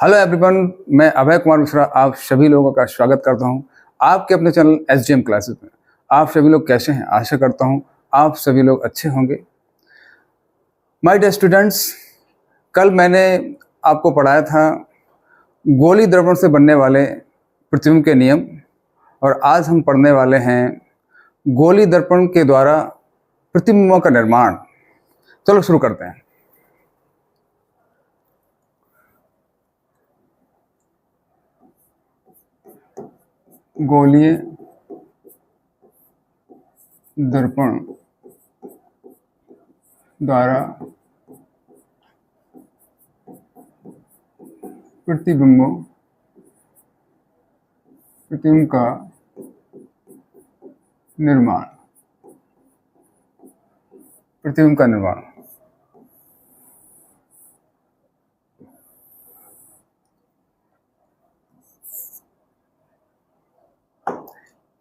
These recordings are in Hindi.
हेलो एवरीवन, मैं अभय कुमार मिश्रा आप सभी लोगों का स्वागत करता हूं आपके अपने चैनल SGM क्लासेस में। आप सभी लोग कैसे हैं? आशा करता हूं आप सभी लोग अच्छे होंगे। माय डियर स्टूडेंट्स, कल मैंने आपको पढ़ाया था गोली दर्पण से बनने वाले प्रतिबिंब के नियम, और आज हम पढ़ने वाले हैं गोली दर्पण के द्वारा प्रतिबिंबों का निर्माण। चलो शुरू करते हैं। गोलीय दर्पण द्वारा प्रतिबिंब का निर्माण। प्रतिबिंब का निर्माण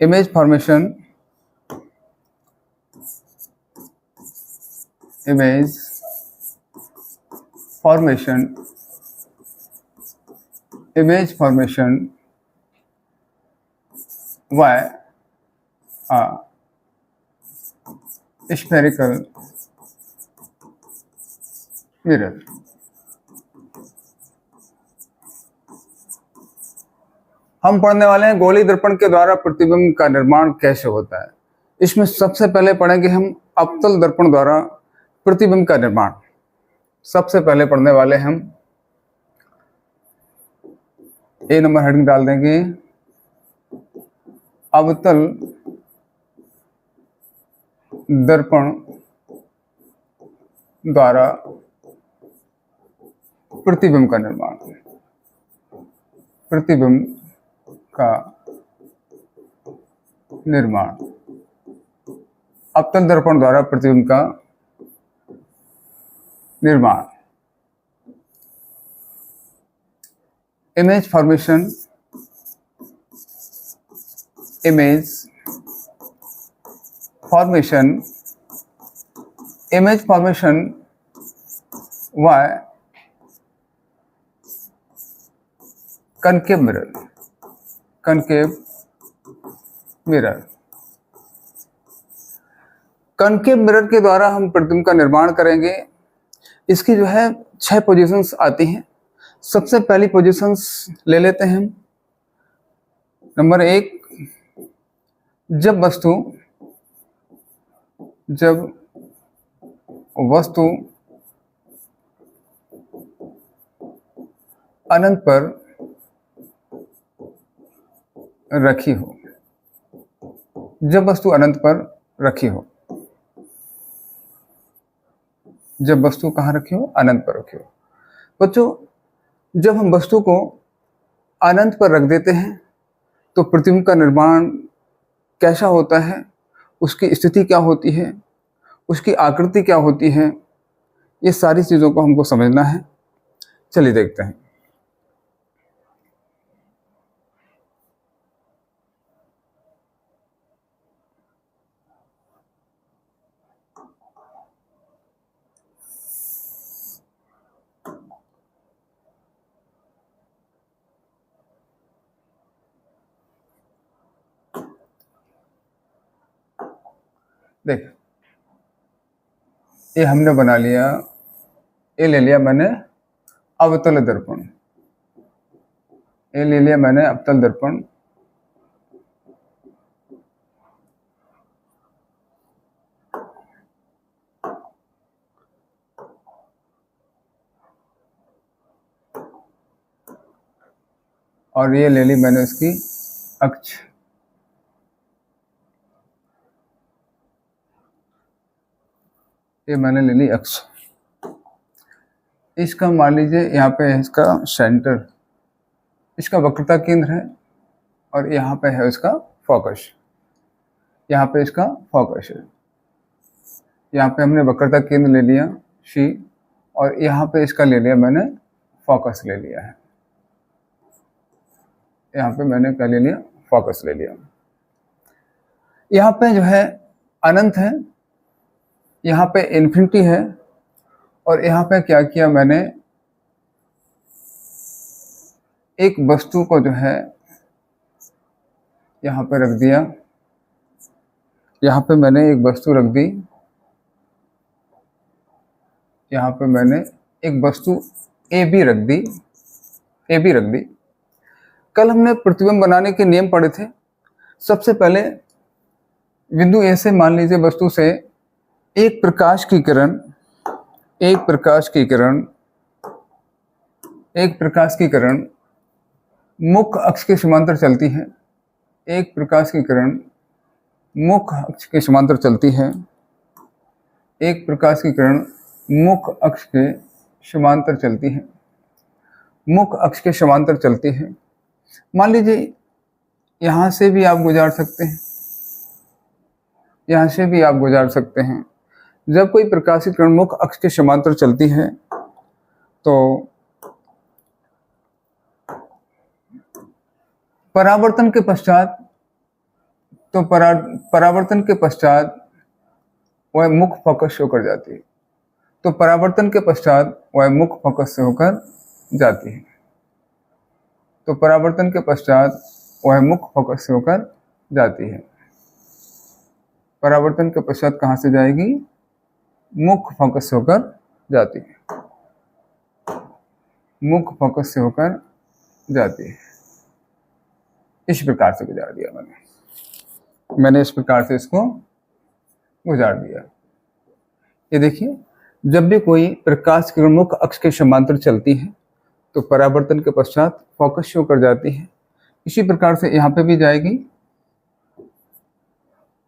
image formation by a spherical mirror। हम पढ़ने वाले हैं गोली दर्पण के द्वारा प्रतिबिंब का निर्माण कैसे होता है। इसमें सबसे पहले पढ़ेंगे हम अवतल दर्पण द्वारा प्रतिबिंब का निर्माण। सबसे पहले पढ़ने वाले हम ए नंबर हेडिंग डाल देंगे, अवतल दर्पण द्वारा प्रतिबिंब का निर्माण। प्रतिबिंब का निर्माण, अवतल दर्पण द्वारा प्रतिबिंब का निर्माण। Image formation y concave mirror। Concave mirror के द्वारा हम प्रतिबिंब का निर्माण करेंगे। इसकी जो है 6 पोजीशंस आती हैं। सबसे पहली पोजीशंस ले लेते हैं। नंबर 1, जब वस्तु अनंत पर रखी हो। जब वस्तु अनंत पर रखी हो। जब वस्तु कहाँ रखी हो? अनंत पर रखी हो। बच्चों, जब हम वस्तु को अनंत पर रख देते हैं तो प्रतिबिंब का निर्माण कैसा होता है, उसकी स्थिति क्या होती है, उसकी आकृति क्या होती है, ये सारी चीज़ों को हमको समझना है। चलिए देखते हैं। देख, ये हमने बना लिया, ये ले लिया मैंने अवतल दर्पण। ये ले लिया मैंने अवतल दर्पण। और ये ले ली मैंने इसकी अक्ष। ये मैंने ले ली अक्ष। इसका मान लीजिए यहाँ पे है इसका सेंटर, इसका वक्रता केंद्र है, और यहाँ पे है इसका फोकस। यहाँ पे इसका फोकस है। यहाँ पे हमने वक्रता केंद्र ले लिया C, और यहाँ पे इसका ले लिया मैंने फोकस ले लिया है। यहाँ पे मैंने क्या ले लिया? फोकस ले लिया। यहाँ पे जो है अनंत है, यहाँ पे इन्फिनिटी है, और यहाँ पे क्या किया मैंने, एक वस्तु को जो है यहाँ पे रख दिया, यहाँ पे मैंने एक वस्तु रख दी, यहाँ पे मैंने एक वस्तु ए बी रख दी, कल हमने प्रतिबिंब बनाने के नियम पढ़े थे। सबसे पहले बिंदु ए से मान लीजिए वस्तु से एक प्रकाश की किरण मुख्य अक्ष के समांतर चलती है। एक प्रकाश की किरण मुख्य अक्ष के समांतर चलती है। एक प्रकाश की किरण मुख्य अक्ष के समांतर चलती है। मुख्य अक्ष के समांतर चलती है। मान लीजिए यहाँ से भी आप गुजार सकते हैं, यहाँ से भी आप गुजार सकते हैं। जब कोई प्रकाश की किरण मुख्य अक्ष के समांतर चलती है तो परावर्तन के पश्चात वह मुख्य फोकस से होकर जाती है। तो परावर्तन के पश्चात वह मुख्य फोकस से होकर जाती है। तो परावर्तन के पश्चात वह मुख्य फोकस से होकर जाती है। परावर्तन के पश्चात कहाँ से जाएगी? मुख्य फोकस से होकर जाती है। मुख्य फोकस से होकर जाती है। इस प्रकार से गुजार दिया मैंने इस प्रकार से इसको गुजार दिया। ये देखिए, जब भी कोई प्रकाश किरण मुख्य अक्ष के समांतर चलती है तो परावर्तन के पश्चात फोकस से होकर जाती है। इसी प्रकार से यहाँ पे भी जाएगी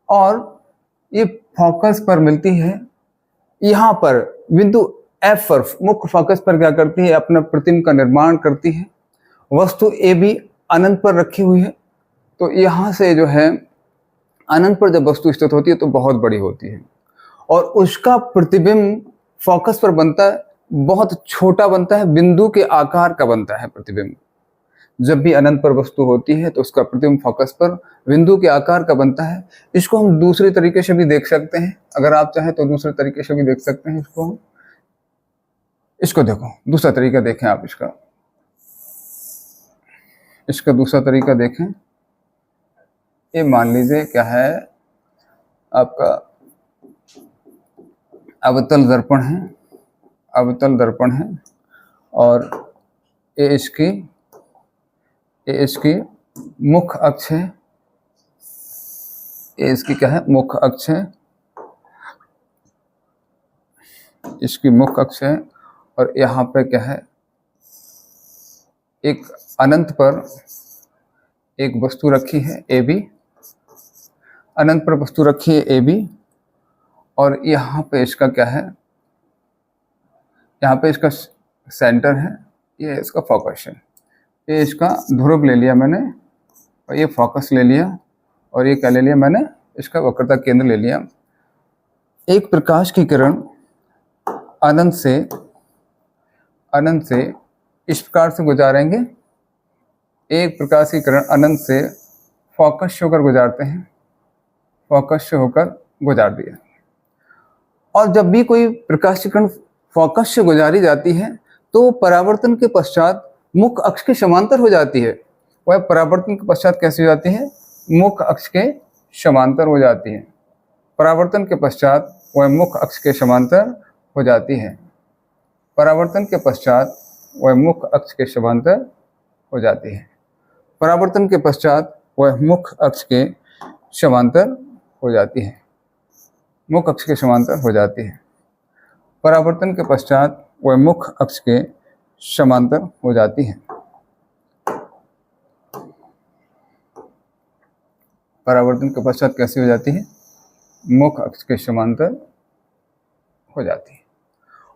और ये फोकस पर मिलती है। यहाँ पर बिंदु F पर मुख्य फोकस पर क्या करती है? अपना प्रतिबिंब का निर्माण करती है। वस्तु ए बी अनंत पर रखी हुई है, तो यहाँ से जो है अनंत पर जब वस्तु स्थित होती है तो बहुत बड़ी होती है और उसका प्रतिबिंब फोकस पर बनता है, बहुत छोटा बनता है, बिंदु के आकार का बनता है प्रतिबिंब। जब भी अनंत पर वस्तु होती है तो उसका प्रतिबिंब फोकस पर बिंदु के आकार का बनता है। इसको हम दूसरे तरीके से भी देख सकते हैं, अगर आप चाहें तो दूसरे तरीके से भी देख सकते हैं इसको देखो, दूसरा तरीका देखें आप इसका दूसरा तरीका देखें। ये मान लीजिए क्या है, आपका अवतल दर्पण है और ये इसकी मुख्य अक्ष है। ये इसकी क्या है? मुख्य अक्ष है। इसकी मुख्य अक्ष है और यहाँ पे क्या है? एक अनंत पर एक वस्तु रखी है ए बी, अनंत पर वस्तु रखी है ए बी और यहाँ पे इसका क्या है? यहाँ पे इसका सेंटर है, ये इसका फोकस है। ये इसका ध्रुव ले लिया मैंने और ये फोकस ले लिया और ये क्या ले लिया मैंने? इसका वक्रता केंद्र ले लिया। एक प्रकाश की किरण अनंत से इस प्रकार से गुजारेंगे। एक प्रकाश की किरण अनंत से फोकस से होकर गुजारते हैं, फोकस से होकर गुजार दिया। और जब भी कोई प्रकाश की किरण फोकस से गुजारी जाती है तो परावर्तन के पश्चात मुख्य अक्ष के समांतर हो जाती है। वह परावर्तन के पश्चात कैसे हो जाती है? मुख्य अक्ष के समांतर हो जाती है। परावर्तन के पश्चात वह मुख्य अक्ष के समांतर हो जाती है। परावर्तन के पश्चात वह मुख्य अक्ष के समांतर हो जाती है। परावर्तन के पश्चात वह मुख्य अक्ष के समांतर हो जाती है। मुख्य अक्ष के समांतर हो जाती है। परावर्तन के पश्चात वह मुख्य अक्ष के समांतर हो जाती है। परावर्तन के पश्चात कैसी हो जाती है? मुख्य अक्ष के समांतर हो जाती है।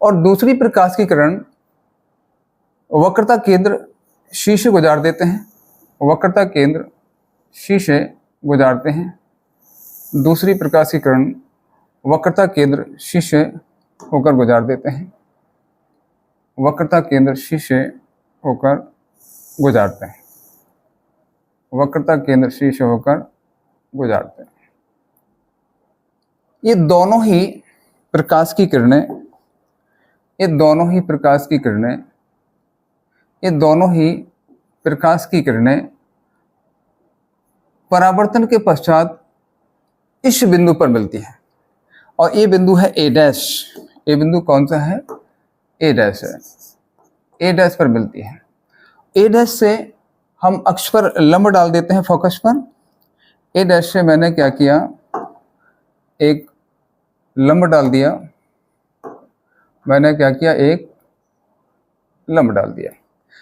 और दूसरी प्रकाश की किरण वक्रता केंद्र सी से गुजार देते हैं। वक्रता केंद्र सी से गुजारते हैं। दूसरी प्रकाश की किरण वक्रता केंद्र सी से होकर गुजार देते हैं। वक्रता केंद्र सी से होकर गुजारते हैं। वक्रता केंद्र सी से होकर गुजारते हैं। ये दोनों ही प्रकाश की किरणें प्रकाश की किरणें परावर्तन के पश्चात इस बिंदु पर मिलती है, और ये बिंदु है ए डैश। ये बिंदु कौन सा है? ए डैश है। ए डैश पर मिलती है। ए डैश से हम अक्ष पर लंब डाल देते हैं, फोकस पर। ए डैश से मैंने क्या किया, एक लंब डाल दिया। मैंने क्या किया, एक लंब डाल दिया।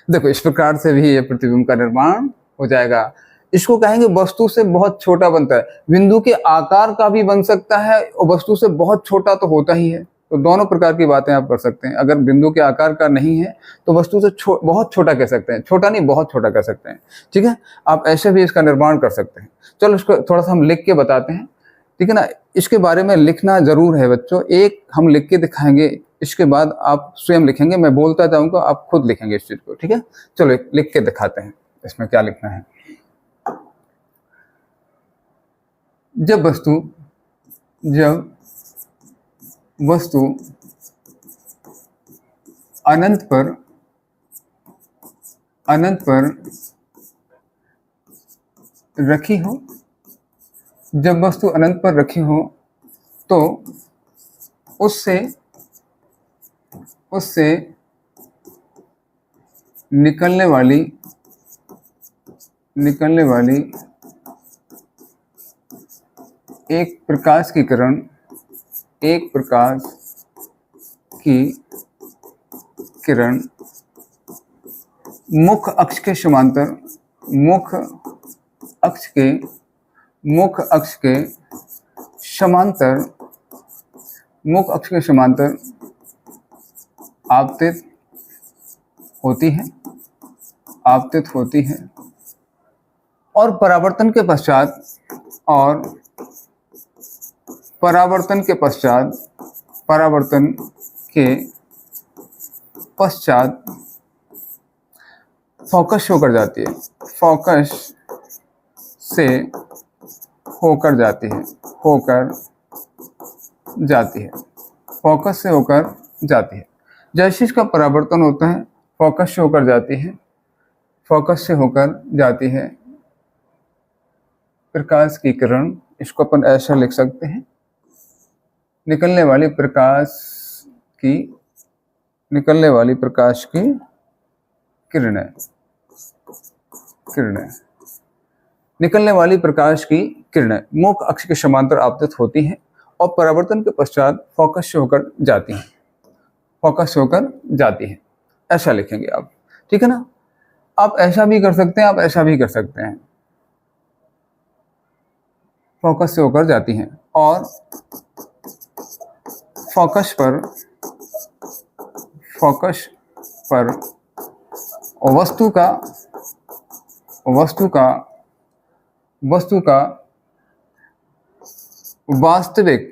देखो इस प्रकार से भी ये प्रतिबिंब का निर्माण हो जाएगा। इसको कहेंगे वस्तु से बहुत छोटा बनता है। बिंदु के आकार का भी बन सकता है और वस्तु से बहुत छोटा तो होता ही है। तो दोनों प्रकार की बातें आप कर सकते हैं। अगर बिंदु के आकार का नहीं है तो वस्तु से बहुत छोटा कह सकते हैं, छोटा नहीं बहुत छोटा कह सकते हैं। ठीक है, आप ऐसे भी इसका निर्माण कर सकते हैं। चलो इसको थोड़ा सा हम लिख के बताते हैं, ठीक है ना। इसके बारे में लिखना जरूर है बच्चों। एक हम लिख के दिखाएंगे, इसके बाद आप स्वयं लिखेंगे। मैं बोलता जाऊंगा, आप खुद लिखेंगे इस चीज को, ठीक है। चलो एक लिख के दिखाते हैं, इसमें क्या लिखना है। जब वस्तु अनंत पर रखी हो, जब वस्तु अनंत पर रखी हो तो उससे निकलने वाली एक प्रकाश की किरण मुख्य अक्ष के समांतर आपतित होती है और परावर्तन के पश्चात फोकस होकर जाती है। फोकस से होकर जाती है। जैसे इसका परावर्तन होता है फोकस से होकर जाती है प्रकाश की किरण। इसको अपन ऐसा लिख सकते हैं, निकलने वाली प्रकाश की किरणें। निकलने वाली प्रकाश की किरणें मुख्य अक्ष के समांतर आपतित होती हैं और परावर्तन के पश्चात फोकस से होकर जाती हैं। ऐसा लिखेंगे आप, ठीक है ना। आप ऐसा भी कर सकते हैं, आप ऐसा भी कर सकते हैं। फोकस से होकर जाती हैं और फोकस पर वस्तु का वास्तविक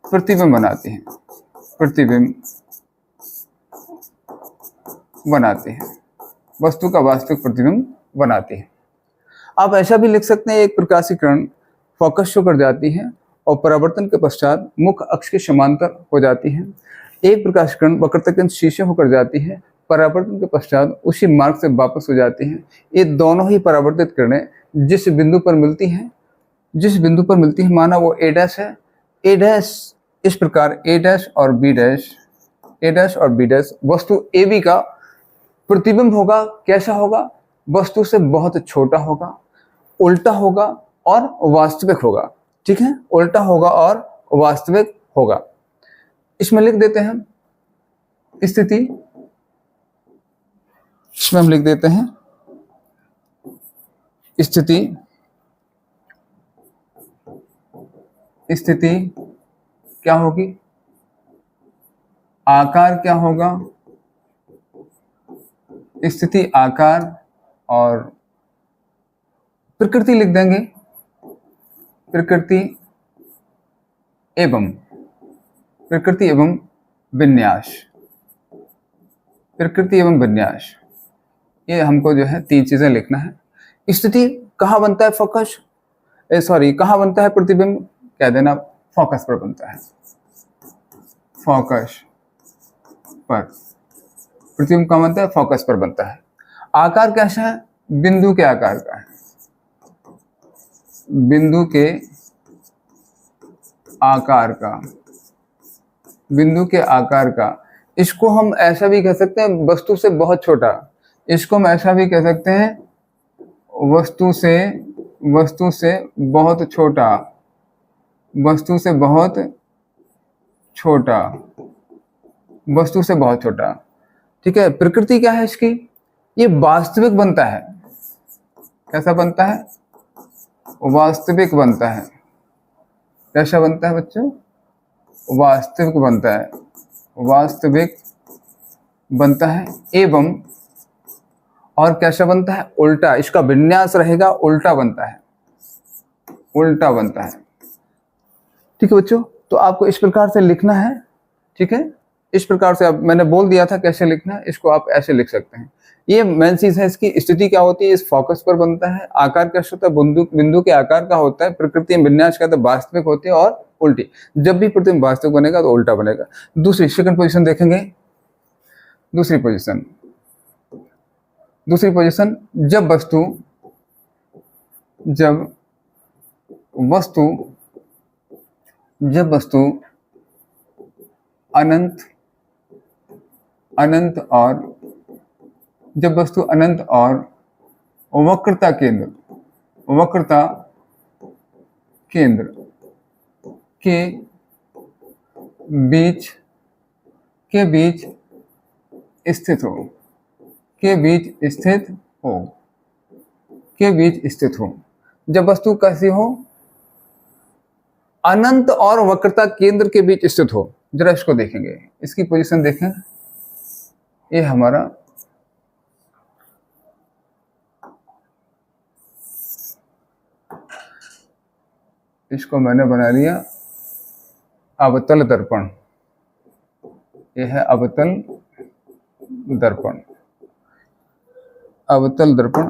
प्रतिबिंब बनाते हैं। वस्तु का वास्तविक प्रतिबिंब बनाते हैं। आप ऐसा भी लिख सकते हैं, एक प्रकाश की किरण फोकस होकर जाती है और परावर्तन के पश्चात मुख्य अक्ष के समांतर हो जाती है। एक प्रकाश की किरण वक्रता केंद्र शीर्ष होकर जाती है, परावर्तन के पश्चात उसी मार्ग से वापस हो जाती हैं। ये दोनों ही परावर्तित किरणें जिस बिंदु पर मिलती हैं, माना वो ए डैश है। ए डैश इस प्रकार ए डैश और बी डैश वस्तु ए बी का प्रतिबिंब होगा। कैसा होगा? वस्तु से बहुत छोटा होगा, उल्टा होगा और वास्तविक होगा। ठीक है, उल्टा होगा और वास्तविक होगा। इसमें लिख देते हैं स्थिति, इसमें हम लिख देते हैं स्थिति क्या होगी, आकार क्या होगा, स्थिति आकार और प्रकृति लिख देंगे, प्रकृति एवं विन्यास। ये हमको जो है 3 चीजें लिखना है। स्थिति कहाँ बनता है? कहाँ बनता है प्रतिबिंब? कह देना फोकस पर बनता है। फोकस पर, प्रतिबिंब कहाँ बनता है? फोकस पर बनता है। आकार कैसा है? बिंदु के आकार का है, बिंदु के आकार का, बिंदु के आकार का। इसको हम ऐसा भी कह सकते हैं वस्तु से बहुत छोटा, इसको हम ऐसा भी कह सकते हैं वस्तु से बहुत छोटा, वस्तु से बहुत छोटा, वस्तु से बहुत छोटा। ठीक है। प्रकृति क्या है इसकी? ये वास्तविक बनता है। कैसा बनता है? वास्तविक बनता है। कैसा बनता है बच्चों? वास्तविक बनता है, वास्तविक बनता है। एवं और कैसा बनता है? उल्टा। इसका विन्यास रहेगा उल्टा बनता है, उल्टा बनता है। ठीक है बच्चों, तो आपको इस प्रकार से लिखना है। ठीक है, इस प्रकार से। अब मैंने बोल दिया था कैसे लिखना है, इसको आप ऐसे लिख सकते हैं। ये मेन चीज है। इसकी स्थिति क्या होती है? इस फोकस पर बनता है। आकार कैसा होता है? बिंदु के आकार का होता है। प्रकृति में विन्यास का तो वास्तविक होती है और उल्टी। जब भी प्रतिबिंब वास्तविक बनेगा तो उल्टा बनेगा। दूसरी सेकंड पोजीशन देखेंगे। दूसरी पोजीशन, जब वस्तु अनंत और वक्रता केंद्र के बीच स्थित हो, जब वस्तु कैसी हो? अनंत और वक्रता केंद्र के बीच स्थित हो। जरा इसको देखेंगे, इसकी पोजीशन देखें। ये हमारा इसको मैंने बना लिया अवतल दर्पण। यह है अवतल दर्पण, अवतल दर्पण।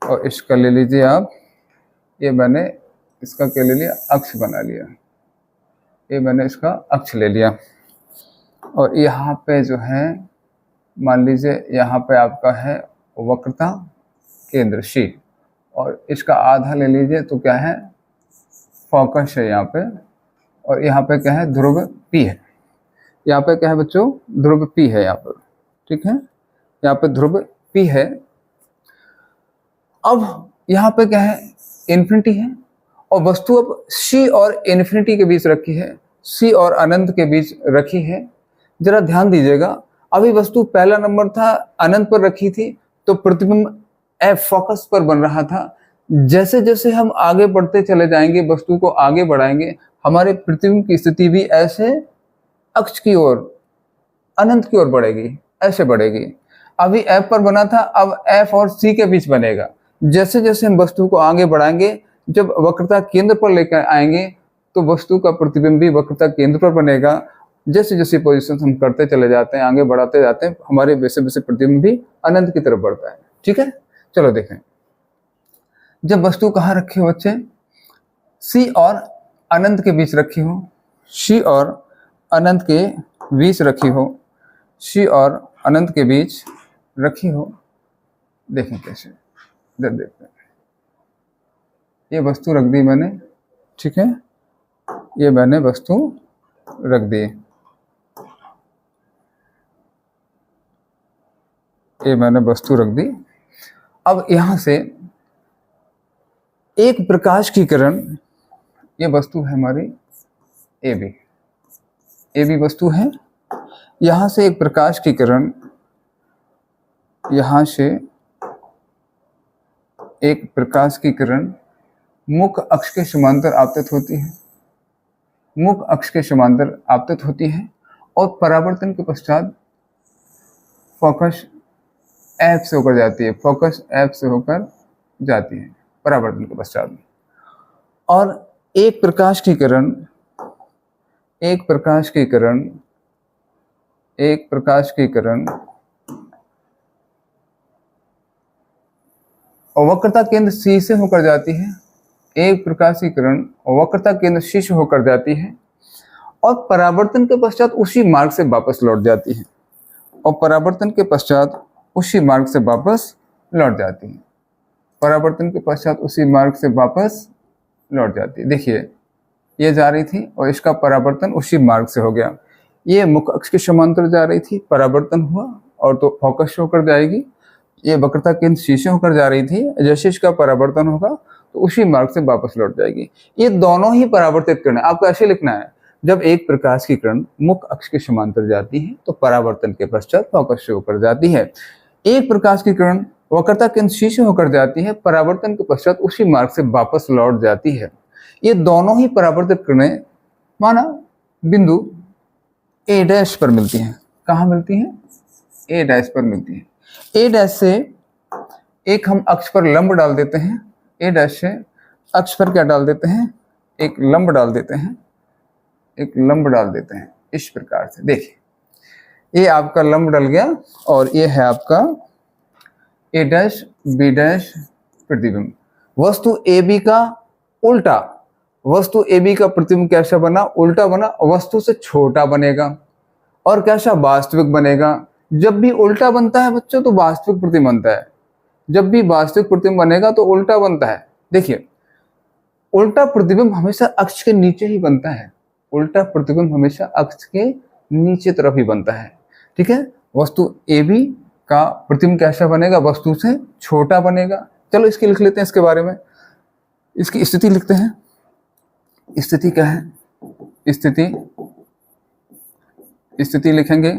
और इसका ले लीजिए आप, ये मैंने इसका क्या ले लिया? अक्ष बना लिया। ये मैंने इसका अक्ष ले लिया। और यहाँ पे जो है, मान लीजिए यहाँ पे आपका है वक्रता केंद्र C, और इसका आधा ले लीजिए तो क्या है? फोकस है यहाँ पे। और यहाँ पे क्या है? ध्रुव P है। यहाँ पे क्या है बच्चों? ध्रुव P है यहाँ पर। ठीक है, यहाँ पे ध्रुव P है। अब यहाँ पे क्या है? इन्फिनिटी है। और वस्तु अब C और इन्फिनिटी के बीच रखी है, C और अनंत के बीच रखी है। जरा ध्यान दीजिएगा, अभी वस्तु पहला नंबर था, अनंत पर रखी थी, तो प्रतिबिंब F फोकस पर बन रहा था। जैसे जैसे हम आगे बढ़ते चले जाएंगे, वस्तु को आगे बढ़ाएंगे, हमारे प्रतिबिंब की स्थिति भी ऐसे अक्ष की ओर, अनंत की ओर बढ़ेगी, ऐसे बढ़ेगी। अभी F पर बना था, अब F और C के बीच बनेगा। जैसे जैसे हम वस्तु को आगे बढ़ाएंगे, जब वक्रता केंद्र पर लेकर आएंगे तो वस्तु का प्रतिबिंब भी वक्रता केंद्र पर बनेगा। जैसे जैसे पोजीशन हम करते चले जाते हैं, आगे बढ़ाते जाते हैं, हमारे वैसे वैसे प्रतिबिंब भी अनंत की तरफ बढ़ता है। ठीक है, चलो देखें। जब वस्तु कहाँ रखी हो बच्चे? C और अनंत के बीच रखी हो, C और अनंत के बीच रखी हो, C और अनंत के बीच रखी हो। देखें कैसे, इधर देखते हैं। ये वस्तु रख दी मैंने। ठीक है, ये मैंने वस्तु रख दी, ये मैंने वस्तु रख दी। अब यहां से एक प्रकाश की किरण, ये वस्तु है हमारी AB वस्तु है। यहां से एक प्रकाश की किरण, यहां से एक प्रकाश की किरण मुख्य अक्ष के समांतर आपतित होती है, मुख्य अक्ष के समांतर आपतित होती है। और परावर्तन के पश्चात फोकस F से होकर जाती है, फोकस F से होकर जाती है परावर्तन के पश्चात। और एक प्रकाश की किरण, एक प्रकाश की किरण, एक प्रकाश की किरण और वक्रता केंद्र C से होकर जाती है। एक प्रकाश की किरण वक्रता केंद्र C से होकर जाती है और परावर्तन के पश्चात उसी मार्ग से वापस लौट जाती है। और परावर्तन के पश्चात उसी मार्ग से वापस लौट जाती है। परावर्तन के पश्चात उसी मार्ग से वापस लौट जाती है। देखिए ये जा रही थी और इसका परावर्तन उसी मार्ग से हो गया। ये मुख्य अक्ष के समांतर जा रही थी, परावर्तन हुआ और तो फोकस होकर जाएगी। ये वक्रता केंद्र शीर्ष होकर जा रही थी, जैसे इसका परावर्तन होगा तो उसी मार्ग से वापस लौट जाएगी। ये दोनों ही परावर्तित किरण है। आपको ऐसे लिखना है, जब एक प्रकाश की किरण मुख्य अक्ष के समांतर जाती है तो परावर्तन के पश्चात फोकस से होकर जाती है। एक प्रकाश की किरण वक्रता केंद्र शीर्ष होकर जाती है, परावर्तन के पश्चात उसी मार्ग से वापस लौट जाती है। ये दोनों ही परावर्तित किरणें माना बिंदु ए डैश पर मिलती हैं। कहाँ मिलती हैं? ए डैश पर मिलती हैं। ए डैश से एक हम अक्ष पर लंब डाल देते हैं। ए डैश से अक्ष पर क्या डाल देते हैं? एक लंब डाल देते हैं। एक लंब डाल देते हैं इस प्रकार से। देखिए ये आपका लंब डल गया और ये है आपका ए डैश बी डैश प्रतिबिंब। वस्तु ए बी का उल्टा, वस्तु ए बी का प्रतिबिंब कैसा बना? उल्टा बना, वस्तु से छोटा बनेगा और कैसा? वास्तविक बनेगा। जब भी उल्टा बनता है बच्चों तो वास्तविक प्रतिबिंब बनता है। जब भी वास्तविक प्रतिबिंब बनेगा तो उल्टा बनता है। देखिए उल्टा प्रतिबिंब हमेशा अक्ष के नीचे ही बनता है। उल्टा प्रतिबिंब हमेशा अक्ष के नीचे तरफ ही बनता है। ठीक है, वस्तु ए बी का प्रतिबिंब कैसा बनेगा? वस्तु से छोटा बनेगा। चलो इसकी लिख लेते हैं, इसके बारे में इसकी स्थिति लिखते हैं। स्थिति क्या है? स्थिति लिखेंगे,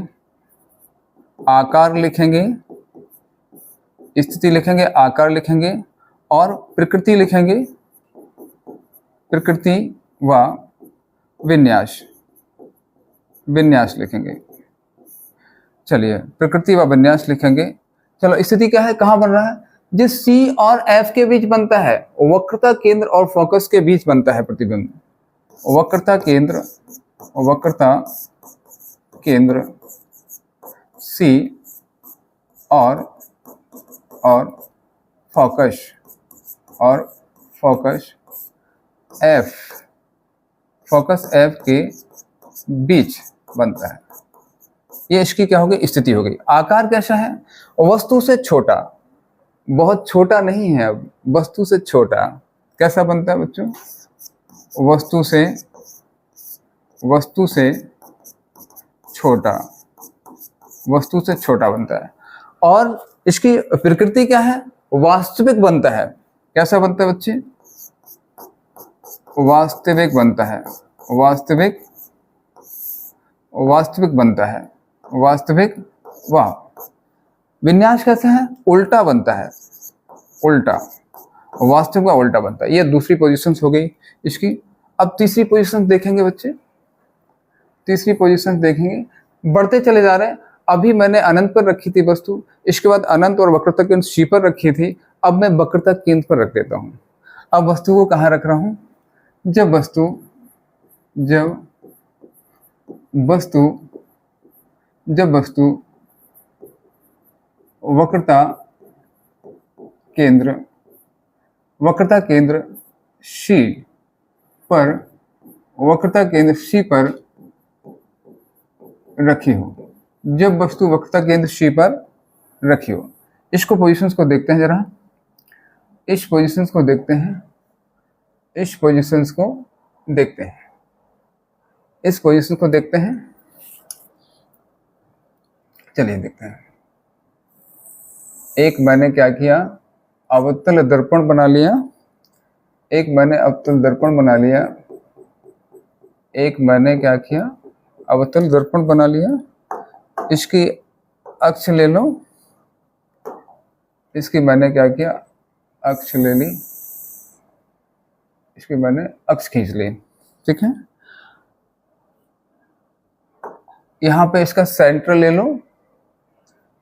आकार लिखेंगे, स्थिति लिखेंगे, आकार लिखेंगे और प्रकृति लिखेंगे। प्रकृति व विन्यास लिखेंगे। चलिए प्रकृति व विन्यास लिखेंगे। चलो स्थिति क्या है? कहाँ बन रहा है? जिस C और F के बीच बनता है, वक्रता केंद्र और फोकस के बीच बनता है प्रतिबिंब। वक्रता केंद्र C और फोकस F के बीच बनता है। ये इसकी क्या हो गई? स्थिति हो गई। आकार कैसा है? वस्तु से छोटा, बहुत छोटा नहीं है, वस्तु से छोटा। कैसा बनता है बच्चों? वस्तु से छोटा बनता है। और इसकी प्रकृति क्या है? वास्तविक बनता है। कैसा बनता है बच्चे? वास्तविक बनता है। वास्तविक बनता है। वास्तविक। वाह। विन्यास कैसा है? उल्टा बनता है। उल्टा, वास्तविक का उल्टा बनता है। ये दूसरी पोजीशन हो गई इसकी। अब तीसरी पोजीशन देखेंगे बच्चे। तीसरी पोजीशन देखेंगे, बढ़ते चले जा रहे हैं। अभी मैंने अनंत पर रखी थी वस्तु, इसके बाद अनंत और वक्रता केंद्र C पर रखी थी। अब मैं वक्रता केंद्र पर रख देता हूँ। अब वस्तु को कहाँ रख रहा हूँ? जब वस्तु वक्रता केंद्र C पर रखी हो। जब वस्तु वक्रता केंद्र C पर रखी हो। इसको पोजीशंस को देखते हैं जरा। इस पोजीशंस को देखते हैं। इस पोजीशन को देखते हैं। चलिए देखते हैं। एक मैंने क्या किया? अवतल दर्पण बना लिया। एक मैंने अवतल दर्पण बना लिया। एक मैंने क्या किया? अवतल दर्पण बना लिया। इसकी अक्ष ले लो। इसकी मैंने क्या किया? अक्ष ले ली। इसकी मैंने अक्ष खींच ली। ठीक है, यहाँ पे इसका सेंटर ले लो।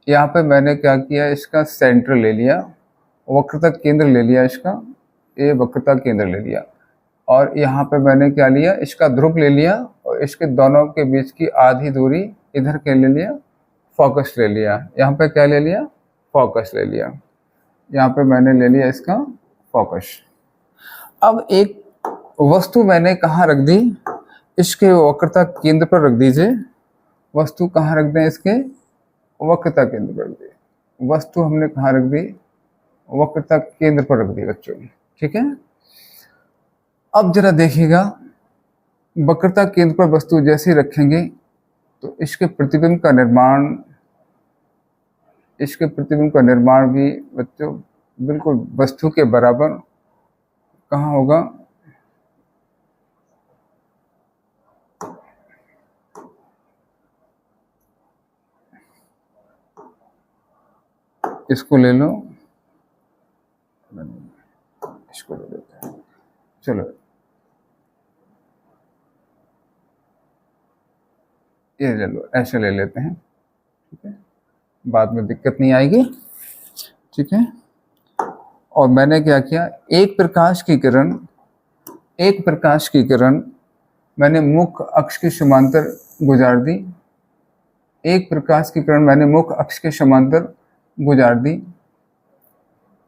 यहाँ पे मैंने क्या किया? इसका सेंटर ले लिया, वक्रता केंद्र ले लिया इसका, ये वक्रता केंद्र ले लिया। और यहाँ पे मैंने क्या लिया? इसका ध्रुव ले लिया और इसके दोनों के बीच की आधी दूरी इधर के ले लिया, फोकस ले लिया। यहाँ पे क्या ले लिया? फोकस ले लिया। यहाँ पे मैंने ले लिया इसका फोकस। अब एक वस्तु मैंने कहाँ रख दी? इसके वक्रता केंद्र पर रख दीजिए। वस्तु कहाँ रख दें? इसके वक्रता केंद्र पर रख दी। वस्तु हमने कहाँ रख दी? वक्रता केंद्र पर रख दी बच्चों। ठीक है, अब जरा देखिएगा, वक्रता केंद्र पर वस्तु जैसे रखेंगे तो इसके प्रतिबिंब का निर्माण भी बच्चों बिल्कुल वस्तु के बराबर कहाँ होगा? इसको ले लो, इसको ले लेते हैं, चलो ये ले लो, ऐसे ले लेते हैं। ठीक है, बाद में दिक्कत नहीं आएगी। ठीक है, और मैंने क्या किया, एक प्रकाश की किरण मैंने मुख्य अक्ष के समांतर गुजार दी। एक प्रकाश की किरण मैंने मुख्य अक्ष के समांतर गुजार दी।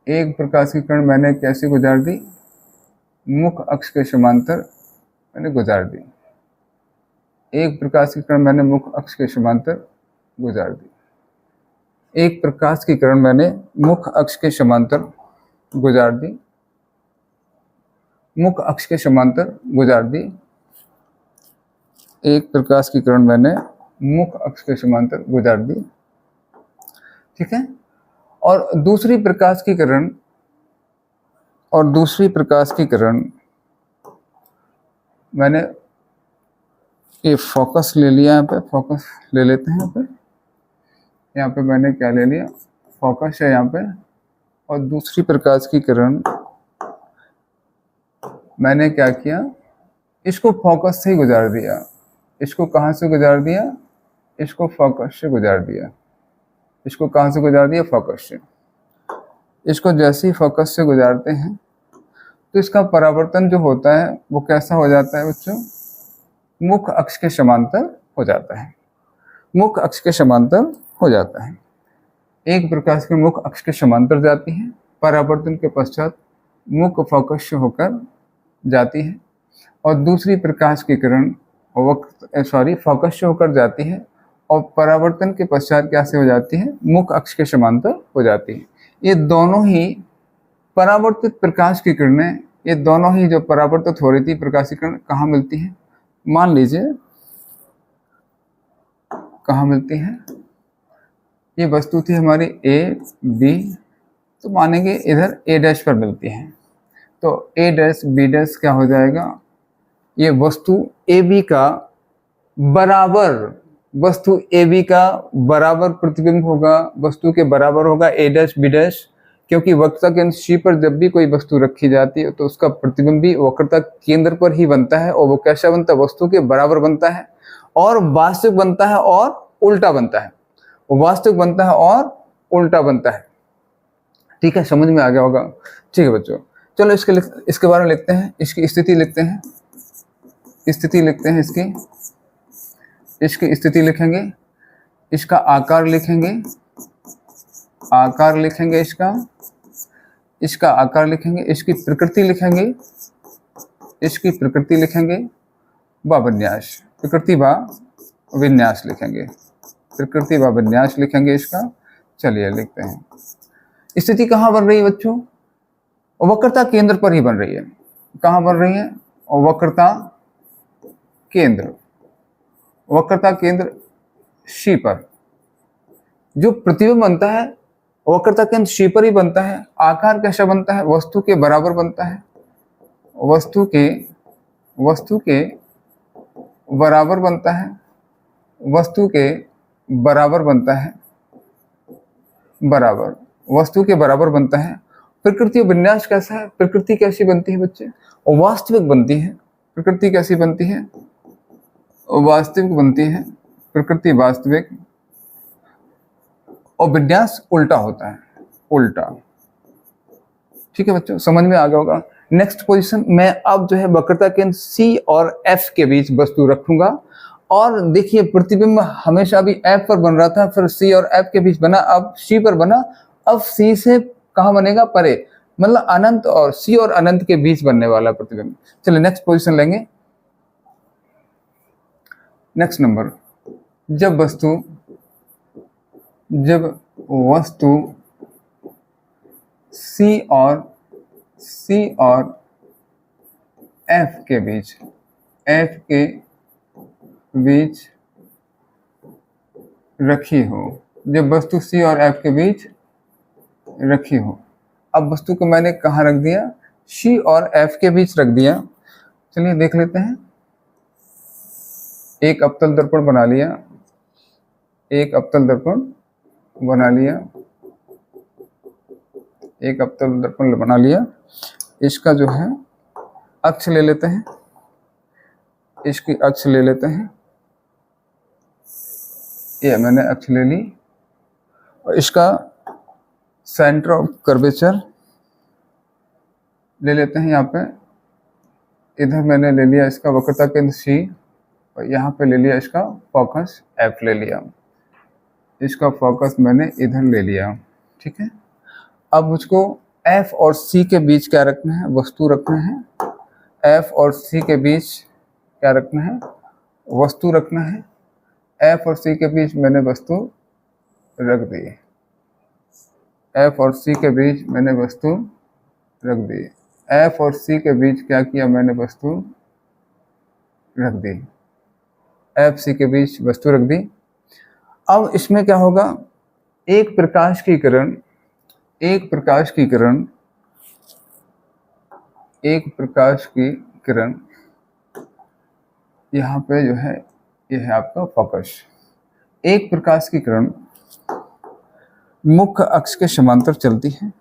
एक प्रकाश की किरण मैंने कैसे गुजार दी? मुख्य अक्ष के समांतर मैंने गुजार दी। एक प्रकाश की किरण मैंने मुख्य अक्ष के समांतर गुजार दी। एक प्रकाश की किरण मैंने मुख्य अक्ष के समांतर गुजार दी। मुख्य अक्ष के समांतर गुजार दी। एक प्रकाश की किरण मैंने मुख्य अक्ष के समांतर गुजार दी। ठीक है, और दूसरी प्रकाश की किरण मैंने ये फोकस ले लिया, यहाँ पे फोकस ले लेते हैं। यहाँ पे मैंने क्या ले लिया? फोकस है यहाँ पे। और दूसरी प्रकाश की किरण मैंने क्या किया? इसको फोकस से ही गुजार दिया। इसको कहाँ से गुजार दिया? इसको फोकस से गुजार दिया। इसको कहाँ से गुजार दिया? फोकस से। इसको जैसे ही फोकस से गुजारते हैं तो इसका परावर्तन जो होता है वो कैसा हो जाता है बच्चों? मुख्य अक्ष के समांतर हो जाता है। मुख्य अक्ष के समांतर हो जाता है। एक प्रकाश के मुख्य अक्ष के समांतर जाती है, परावर्तन के पश्चात मुख्य फोकस से होकर जाती है। और दूसरी प्रकाश की किरण फोकस से होकर जाती है और परावर्तन के पश्चात क्या से हो जाती है? मुख्य अक्ष के समांतर हो जाती है। ये दोनों ही परावर्तित प्रकाश की किरणें, ये दोनों ही जो परावर्तित हो रही थी प्रकाश की किरण, कहाँ मिलती है? मान लीजिए कहाँ मिलती है? ये वस्तु थी हमारी ए बी, तो मानेंगे इधर ए डैश पर मिलती है, तो ए डैश बी डैश क्या हो जाएगा? ये वस्तु ए बी का बराबर प्रतिबिंब होगा, वस्तु के बराबर होगा ए डैश बी डैश, क्योंकि वक्रता केंद्र सी पर जब भी कोई वस्तु रखी जाती है तो उसका प्रतिबिंब भी वक्रता केंद्र पर ही बनता है। और वो कैसा बनता है? वस्तु के बराबर बनता है और वास्तविक बनता है और उल्टा बनता है। वो वास्तविक बनता है और उल्टा बनता है। ठीक है, समझ में आ गया होगा। ठीक है बच्चों, चलो इसके बारे में लिखते हैं। इसकी स्थिति लिखते हैं। इसकी स्थिति लिखेंगे। इसका आकार लिखेंगे। इसका आकार लिखेंगे। इसकी प्रकृति लिखेंगे। व विन्यास, प्रकृति व विन्यास लिखेंगे इसका। चलिए लिखते हैं। स्थिति कहाँ बन रही है बच्चों? वक्रता केंद्र पर ही बन रही है। कहाँ बन रही है? वक्रता केंद्र सी पर। जो प्रतिबिंब बनता है वक्रता केंद्र सी पर ही बनता है। आकार कैसा बनता है? वस्तु के बराबर बनता है। वस्तु के बराबर बनता है। वस्तु के बराबर बनता है। प्रकृति विन्यास कैसा है? प्रकृति कैसी बनती है बच्चे? वास्तविक बनती है। प्रकृति कैसी बनती है? वास्तविक बनती है। प्रकृति वास्तविक, और विन्यास उल्टा होता है, उल्टा। ठीक है बच्चों, समझ में आ गया होगा। नेक्स्ट पोजीशन मैं अब जो है वक्रता केंद्र सी और एफ के बीच वस्तु रखूंगा। और देखिए प्रतिबिंब हमेशा भी एफ पर बन रहा था, फिर सी और एफ के बीच बना, अब सी पर बना। अब सी से कहाँ बनेगा? परे, मतलब अनंत और सी और अनंत के बीच बनने वाला प्रतिबिंब। चलिए नेक्स्ट पोजीशन लेंगे। नेक्स्ट नंबर, जब वस्तु जब वस्तु C और F के बीच रखी हो, जब वस्तु C और F के बीच रखी हो। अब वस्तु को मैंने कहाँ रख दिया? C और F के बीच रख दिया। चलिए देख लेते हैं। एक अवतल दर्पण बना लिया, एक अवतल दर्पण बना लिया। इसका जो है अक्ष ले लेते हैं, इसकी अक्ष ले लेते हैं। ये मैंने अक्ष ले ली और इसका सेंटर ऑफ कर्वेचर ले लेते हैं। यहाँ पे इधर मैंने ले लिया इसका वक्रता केंद्र C और यहाँ पे ले लिया इसका फोकस F ले लिया। इसका फोकस मैंने इधर ले लिया, ठीक है। अब मुझको F और C के बीच क्या रखना है? वस्तु रखना है। F और C के बीच क्या रखना है? वस्तु रखना है। F और C के बीच मैंने वस्तु रख दी। F और C के बीच मैंने वस्तु रख दी। F और C के बीच क्या किया? मैंने वस्तु रख दी। F C के बीच वस्तु रख दी। अब इसमें क्या होगा? एक प्रकाश की किरण यहाँ पे जो है, ये है आपका फोकस। एक प्रकाश की किरण मुख्य अक्ष के समांतर चलती है।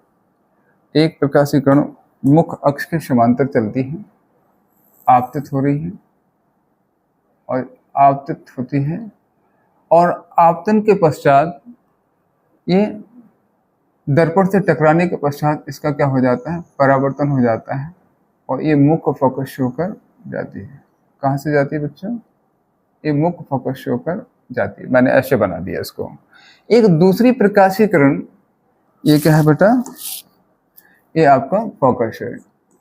एक प्रकाश की किरण मुख्य अक्ष के समांतर चलती है, आपतित हो रही है और आपतित होती है, और आपतन के पश्चात ये दर्पण से टकराने के पश्चात इसका क्या हो जाता है? परावर्तन हो जाता है और ये मुख्य फोकस होकर जाती है। कहाँ से जाती है बच्चों? ये मुख्य फोकस होकर जाती है। मैंने ऐसे बना दिया इसको। एक दूसरी प्रकाश की किरण, ये क्या है बेटा? ये आपका फोकस है,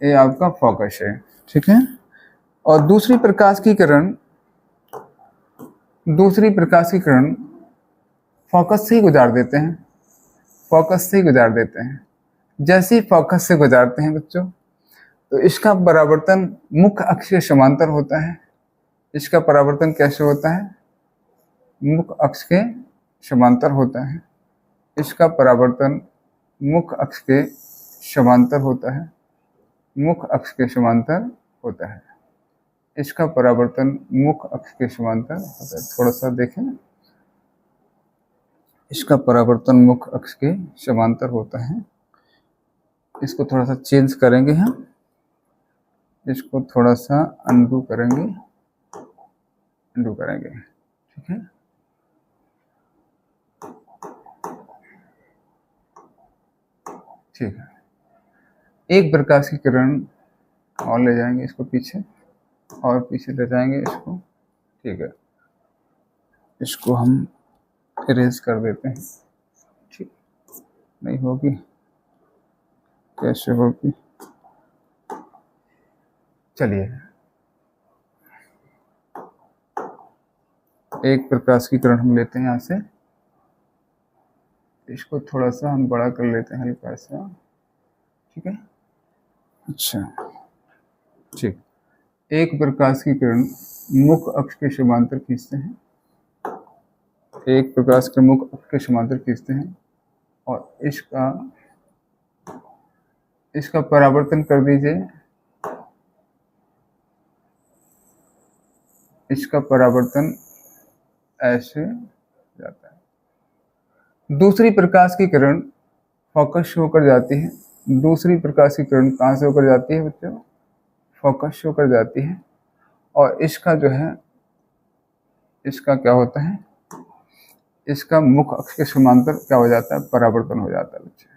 ये आपका फोकस है, ठीक है। और दूसरी प्रकाश की किरण फोकस से ही गुजार देते हैं। जैसे ही फोकस से गुजारते हैं बच्चों, तो इसका परावर्तन मुख्य अक्ष के समांतर होता है। इसका परावर्तन कैसे होता है? मुख्य अक्ष के समांतर होता है। इसका परावर्तन मुख्य अक्ष के समांतर होता है। इसका परावर्तन मुख्य अक्ष के समांतर होता है। थोड़ा सा देखें, इसका परावर्तन मुख्य अक्ष के समांतर होता है। इसको थोड़ा सा चेंज करेंगे हम, इसको थोड़ा सा अनडू करेंगे, ठीक है। ठीक है, एक प्रकाश की किरण और ले जाएंगे इसको पीछे, और पीछे ले जाएंगे इसको, ठीक है। इसको हम इरेज कर देते हैं, ठीक। नहीं होगी, कैसे होगी? चलिए, एक प्रकाश की किरण हम लेते हैं यहाँ से, इसको थोड़ा सा हम बड़ा कर लेते हैं, हल्का सा, ठीक है। अच्छा, ठीक। एक प्रकाश की किरण मुख्य अक्ष के समांतर खींचते हैं, और इसका परावर्तन कर दीजिए। इसका परावर्तन ऐसे जाता है। दूसरी प्रकाश की किरण फोकस होकर जाती है। दूसरी प्रकाश की किरण कहाँ से होकर जाती है बच्चों? फोकस होकर जाती है, और इसका जो है, इसका क्या होता है? इसका मुख्य अक्ष के समांतर क्या हो जाता है? परावर्तन हो जाता है बच्चे।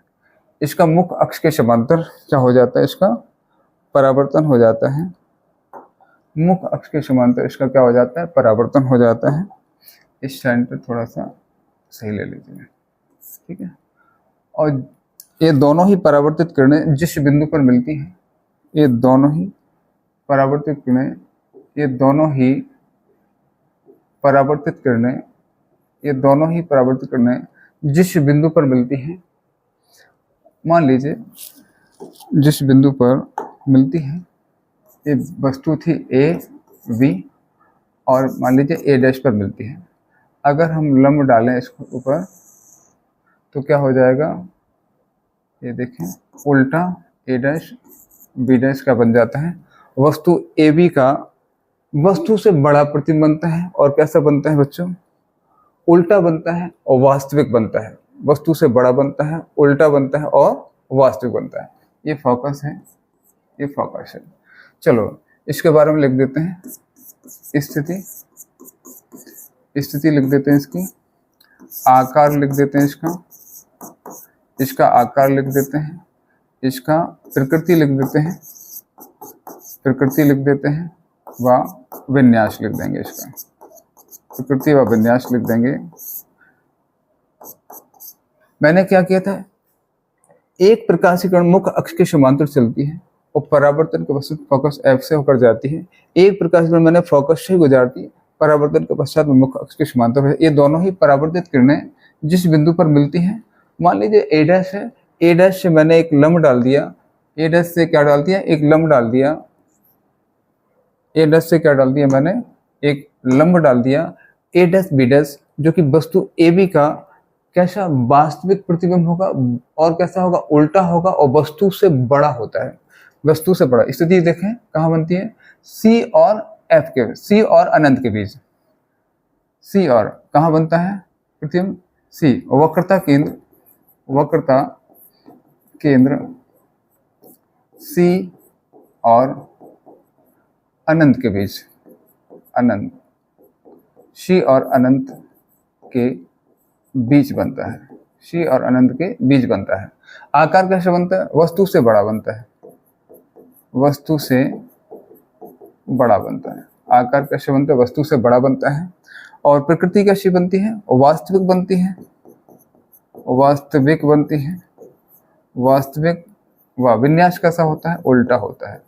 इसका मुख्य अक्ष के समांतर क्या हो जाता है? इसका परावर्तन हो जाता है। मुख्य अक्ष के समांतर इसका क्या हो जाता है? परावर्तन हो जाता है। इस सेंटर थोड़ा सा सही ले लीजिए, ठीक है। और ये दोनों ही परावर्तित किरणें जिस बिंदु पर मिलती हैं, ये दोनों ही परावर्तित किरणें जिस बिंदु पर मिलती हैं, मान लीजिए जिस बिंदु पर मिलती है, ये वस्तु थी ए बी और मान लीजिए ए डैश पर मिलती है। अगर हम लंब डालें इसके ऊपर तो क्या हो जाएगा, ये देखें उल्टा ए डैश बी डैश का बन जाता है। वस्तु ए बी का वस्तु से बड़ा प्रतिबिंब बनता है और कैसा बनता है बच्चों, उल्टा बनता है और वास्तविक बनता है। वस्तु से बड़ा बनता है, उल्टा बनता है और वास्तविक बनता है। ये फोकस है, ये फोकस है। चलो इसके बारे में लिख देते हैं, स्थिति, स्थिति लिख देते हैं, इसकी आकार लिख देते हैं, इसका आकार लिख देते हैं, इसका प्रकृति लिख देते हैं, प्रकृति लिख देते हैं, व विन्यास लिख देंगे। इसका प्रकृति व विन्यास लिख देंगे। मैंने क्या किया था, एक प्रकाश की किरण मुख्य अक्ष के समांतर चलती है और परावर्तन के पश्चात फोकस एफ से होकर जाती है। एक प्रकाश की किरण मैंने फोकस से ही गुजारती है, परावर्तन के पश्चात मुख्य अक्ष के समांतर है। ये दोनों ही परावर्तित किरणें जिस बिंदु पर मिलती हैं, मान लीजिए ए डैश है, ए डैश से मैंने एक लंब डाल दिया, ए डैश से क्या डाल दिया, एक लंब डाल दिया, ए डैश से क्या डाल दिया मैंने, एक लंब डाल दिया। ए डैश बी डैश जो कि वस्तु ए बी का कैसा वास्तविक प्रतिबिंब होगा और कैसा होगा, उल्टा होगा और वस्तु से बड़ा होता है, वस्तु से बड़ा। स्थिति देखें कहाँ बनती है, सी और एफ के, सी और अनंत के बीच, सी और कहाँ बनता है प्रतिबिंब, सी। वक्रता केंद्र, वक्रता केंद्र सी और अनंत के बीच, अनंत, सी और अनंत के बीच बनता है, सी और अनंत के बीच बनता है। आकार कैसे बनता है, वस्तु से बड़ा बनता है, वस्तु से बड़ा बनता है। आकार कैसे बनता है, वस्तु से बड़ा बनता है। और प्रकृति कैसी बनती है, वास्तविक बनती है, वास्तविक बनती है, वास्तविक। व विन्यास कैसा होता है, उल्टा होता है,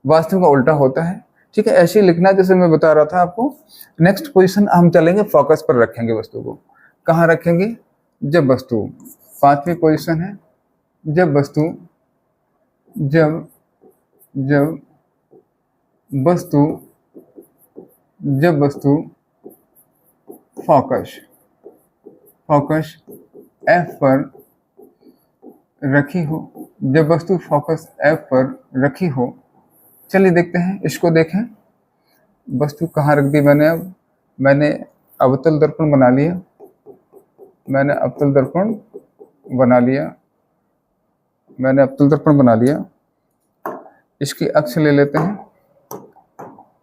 वास्तविक का उल्टा होता है। ठीक है, ऐसे ही लिखना जैसे मैं बता रहा था आपको। नेक्स्ट पोजीशन हम चलेंगे, फोकस पर रखेंगे वस्तु को। कहाँ रखेंगे, जब वस्तु, पांचवी पोजीशन है, जब वस्तु, जब जब वस्तु, जब वस्तु फोकस, फोकस एफ पर रखी हो, जब वस्तु फोकस एफ पर रखी हो। चलिए देखते हैं, इसको देखें, वस्तु कहाँ रख दी मैंने। अब मैंने अवतल दर्पण बना लिया, मैंने अवतल दर्पण बना लिया, मैंने अवतल दर्पण बना लिया। इसकी अक्ष ले लेते हैं,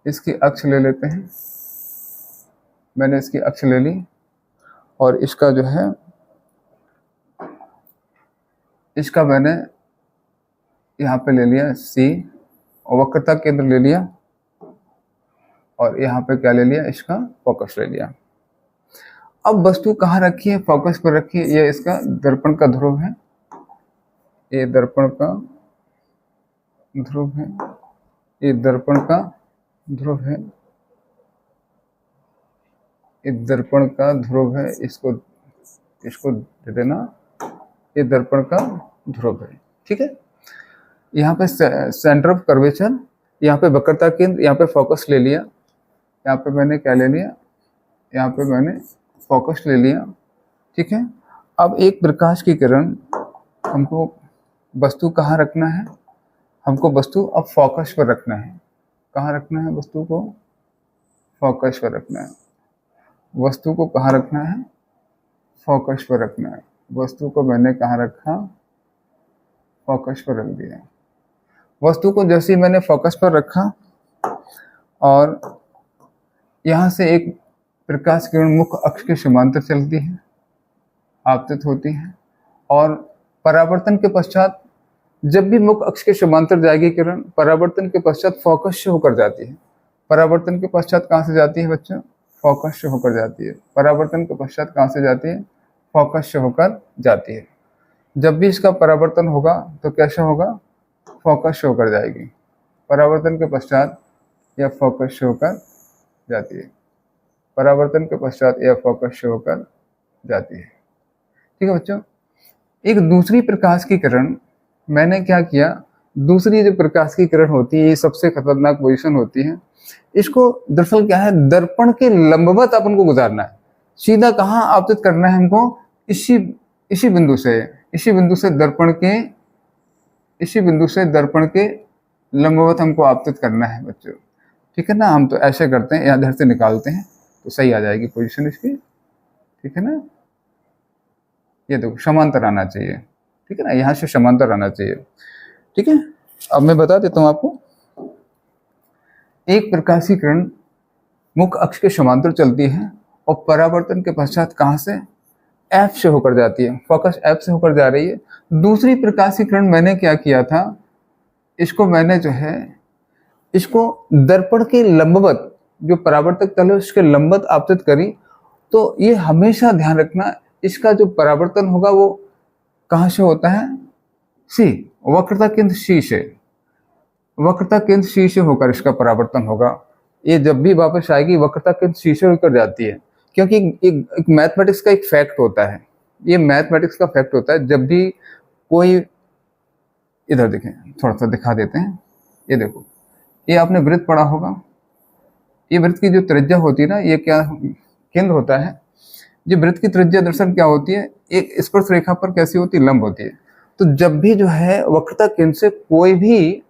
इसकी अक्ष ले लेते हैं, मैंने इसकी अक्ष ले ली। और इसका जो है, इसका मैंने यहाँ पे ले लिया सी, और वक्रता केंद्र ले लिया, और यहाँ पे क्या ले लिया, इसका फोकस ले लिया। अब वस्तु कहाँ रखी है, फोकस पर रखी है। ये इसका दर्पण का ध्रुव है, ये दर्पण का ध्रुव है, ये दर्पण का ध्रुव है, ये दर्पण का ध्रुव है। इसको दे देना, ये दर्पण का ध्रुव है। ठीक है, यहाँ पे सेंटर ऑफ कर्वेचर, यहाँ पे वक्रता केंद्र, यहाँ पे फोकस ले लिया, यहाँ पे मैंने क्या ले लिया, यहाँ पे मैंने फोकस ले लिया। ठीक है, अब एक प्रकाश की किरण, हमको वस्तु कहाँ रखना है, हमको वस्तु अब फोकस पर रखना है। कहाँ रखना है वस्तु को, फोकस पर रखना है। वस्तु को कहाँ रखना है, फोकस पर रखना है। वस्तु को मैंने कहाँ रखा, फोकस पर रख दिया। वस्तु को जैसे ही मैंने फोकस पर रखा, और यहाँ से एक प्रकाश किरण मुख्य अक्ष के समांतर चलती है, आपतित होती है, और परावर्तन के पश्चात जब भी मुख्य अक्ष के समांतर जाएगी किरण, परावर्तन के पश्चात फोकस से होकर जाती है। परावर्तन के पश्चात कहाँ से जाती है बच्चों, फोकस से होकर जाती है। परावर्तन के पश्चात कहाँ से जाती है, फोकस से होकर जाती है। जब भी इसका परावर्तन होगा तो कैसे होगा, फोकस से होकर जाएगी। परावर्तन के पश्चात यह फोकस से होकर जाती है, परावर्तन के पश्चात यह फोकस से होकर जाती है। ठीक है बच्चों। एक दूसरी प्रकाश की किरण, मैंने क्या किया, दूसरी जो प्रकाश की किरण होती है ये सबसे खतरनाक पोजीशन होती है। इसको दरअसल क्या है, दर्पण के लंबवत अपन को गुजारना है, सीधा कहाँ आपतित करना है हमको, इसी इसी बिंदु से, इसी बिंदु से दर्पण के, इसी बिंदु से दर्पण के लंबवत हमको आपतित करना है बच्चों। ठीक है ना। हम तो ऐसे करते हैं, यहाँ इधर से निकालते हैं तो सही आ जाएगी पोजीशन इसकी। ठीक है ना। ये देखो समांतर आना चाहिए। ठीक है ना, यहाँ से समांतर आना चाहिए। ठीक है। अब मैं बता देता हूँ आपको, एक प्रकाशीय किरण मुख्य अक्ष के समांतर चलती है और परावर्तन के पश्चात कहाँ से, एफ से होकर जाती है, फोकस एफ से होकर जा रही है। दूसरी प्रकाशीय किरण मैंने क्या किया था, इसको मैंने जो है, इसको दर्पण के लंबवत, जो परावर्तक तल है उसके लंबवत आपतित करी। तो ये हमेशा ध्यान रखना, इसका जो परावर्तन होगा वो कहाँ से होता है, सी, वक्रता केंद्र सी से, वक्रता केंद्र सी से होकर इसका परावर्तन होगा। ये जब भी वापस आएगी वक्रता केंद्र सी से होकर जाती है, क्योंकि एक मैथमेटिक्स का एक फैक्ट होता है, ये मैथमेटिक्स का फैक्ट होता है। जब भी कोई, इधर देखें, थोड़ा सा दिखा देते हैं, ये देखो, ये आपने वृत्त पढ़ा होगा, ये वृत्त की जो त्रिज्या होती है ना, ये क्या केंद्र होता है। ये वृत्त की त्रिज्या दरअसल क्या होती है, एक स्पर्श रेखा पर कैसी होती है, लंब होती है। तो जब भी जो है वक्रता केंद्र से कोई भी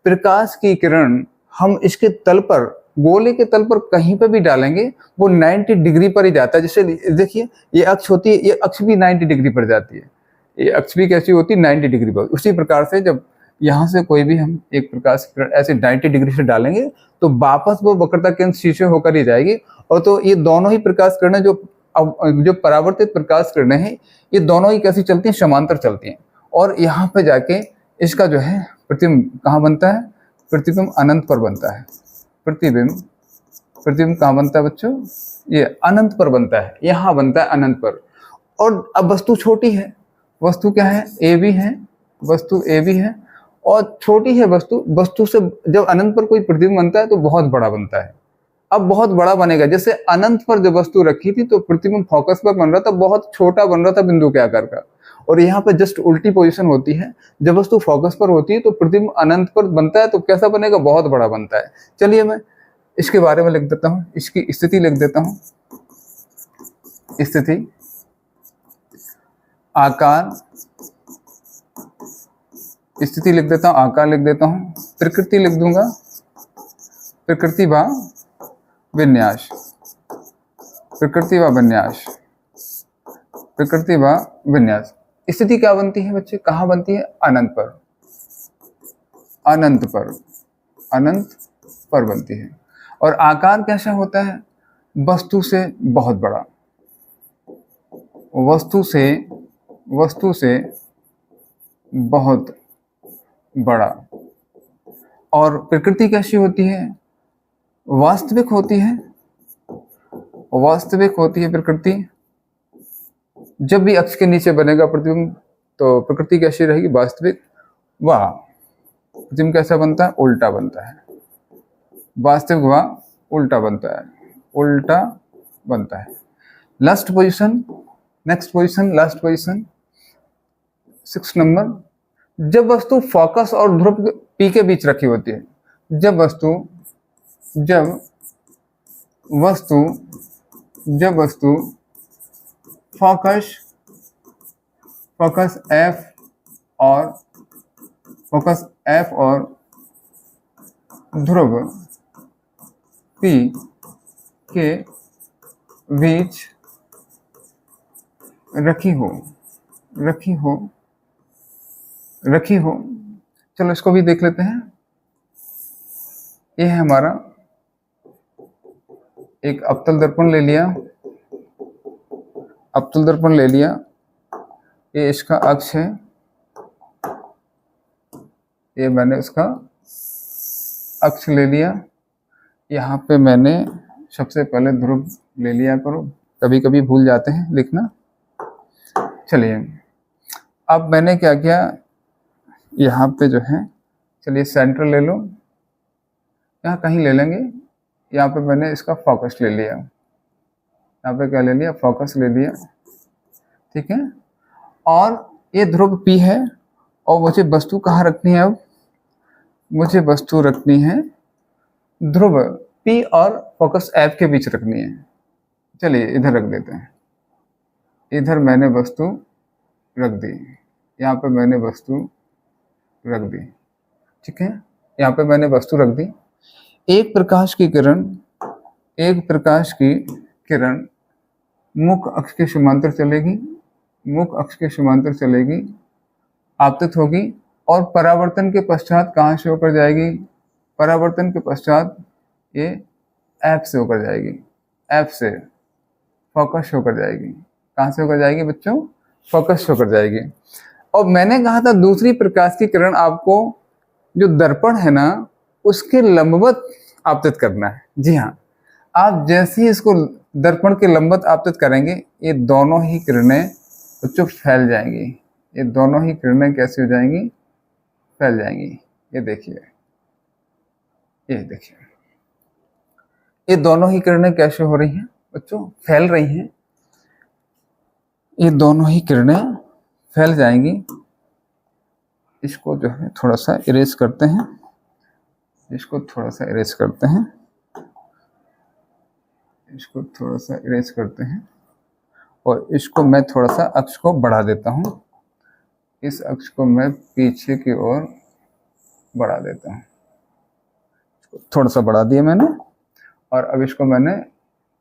प्रकाश की किरण हम इसके तल पर, गोले के तल पर कहीं पर भी डालेंगे, वो 90 डिग्री पर ही जाता है। जैसे देखिए ये अक्ष होती है, ये अक्ष भी 90 डिग्री पर जाती है, ये अक्ष भी कैसी होती है, 90 डिग्री पर। उसी प्रकार से जब यहाँ से कोई भी हम एक प्रकाश की किरण ऐसे 90 डिग्री से डालेंगे तो वापस वो वक्रता केंद्र शीशे होकर ही जाएगी। और तो ये दोनों ही प्रकाश किरणें जो परावर्तित प्रकाश किरणें हैं, ये दोनों ही कैसी चलती हैं, समांतर चलती हैं। और यहाँ पे जाके इसका जो है प्रतिबिंब कहाँ बनता है, प्रतिबिंब अनंत पर बनता है। प्रतिबिंब कहाँ बनता है बच्चों, ये अनंत पर बनता है, यहाँ बनता है अनंत पर। और अब वस्तु छोटी है, वस्तु क्या है, ए बी है, वस्तु ए बी है और छोटी है वस्तु। वस्तु से जब अनंत पर कोई प्रतिबिंब बनता है तो बहुत बड़ा बनता है। अब बहुत बड़ा बनेगा, जैसे अनंत पर जब वस्तु रखी थी तो प्रतिबिंब फोकस पर बन रहा था, बहुत छोटा बन रहा था बिंदु के आकार का। और यहाँ पे जस्ट उल्टी पोजीशन होती है, जब वस्तु फोकस पर होती है तो प्रतिबिंब अनंत पर बनता है, तो कैसा बनेगा, बहुत बड़ा बनता है। चलिए मैं इसके बारे में लिख देता हूँ, इसकी स्थिति लिख देता हूँ। स्थिति, आकार, स्थिति लिख देता हूँ, आकार लिख देता हूँ, प्रकृति लिख दूंगा, प्रकृति व विन्यास, प्रकृति व विन्यास, प्रकृति व विन्यास। स्थिति क्या बनती है बच्चे, कहाँ बनती है, अनंत पर, अनंत पर, अनंत पर बनती है। और आकार कैसा होता है, वस्तु से बहुत बड़ा, वस्तु से बहुत बड़ा। और प्रकृति कैसी होती है, वास्तविक होती है, वास्तविक होती है प्रकृति। जब भी अक्ष के नीचे बनेगा प्रतिबिंब तो प्रकृति कैसी रहेगी, वास्तविक। वाह, प्रतिबिंब कैसा बनता है, उल्टा बनता है, वास्तविक व उल्टा बनता है, उल्टा बनता है। Last position, next position, last position 6 number, जब वस्तु फोकस और ध्रुव पी के बीच रखी होती है, जब वस्तु फोकस एफ और ध्रुव पी के बीच रखी हो। चलो इसको भी देख लेते हैं। ये है हमारा एक अवतल दर्पण ले लिया, अवतल दर्पण ले लिया, ये इसका अक्ष है, ये मैंने इसका अक्ष ले लिया। यहाँ पे मैंने सबसे पहले ध्रुव ले लिया करो, कभी कभी भूल जाते हैं लिखना। चलिए अब मैंने क्या किया, यहाँ पे जो है, चलिए सेंटर ले लो, यहाँ कहीं ले लेंगे। यहाँ पे मैंने इसका फोकस ले लिया, यहाँ पे क्या ले लिया, फोकस ले लिया। ठीक है, और ये ध्रुव P है और मुझे वस्तु कहाँ रखनी है? अब मुझे वस्तु रखनी है ध्रुव P और फोकस F के बीच रखनी है। चलिए इधर रख देते हैं। इधर मैंने वस्तु रख दी, यहाँ पे मैंने वस्तु रख दी, ठीक है, यहाँ पे मैंने वस्तु रख दी। एक प्रकाश की किरण मुख्य अक्ष के समांतर चलेगी, मुख्य अक्ष के समांतर चलेगी, आपतित होगी और परावर्तन के पश्चात कहाँ से होकर जाएगी? परावर्तन के पश्चात ये F से होकर जाएगी, F से फोकस होकर जाएगी। कहाँ से होकर जाएगी बच्चों? फोकस होकर जाएगी। और मैंने कहा था दूसरी प्रकाश की किरण आपको जो दर्पण है ना उसके लंबवत आपतित करना है। जी हाँ, आप जैसे ही इसको दर्पण के लंबवत आपतित करेंगे ये दोनों ही किरणें बच्चों फैल जाएंगी। ये दोनों ही किरणें कैसे हो जाएंगी? फैल जाएंगी। ये देखिए, ये देखिए, ये दोनों ही किरणें कैसे हो रही हैं बच्चों? फैल रही हैं। ये दोनों ही किरणें फैल जाएंगी। इसको जो है थोड़ा सा इरेज करते हैं, इसको थोड़ा सा इरेज करते हैं, इसको थोड़ा सा इरेज करते हैं और इसको मैं थोड़ा सा अक्ष को बढ़ा देता हूँ। इस अक्ष को मैं पीछे की ओर बढ़ा देता हूँ। थोड़ा सा बढ़ा दिया मैंने और अब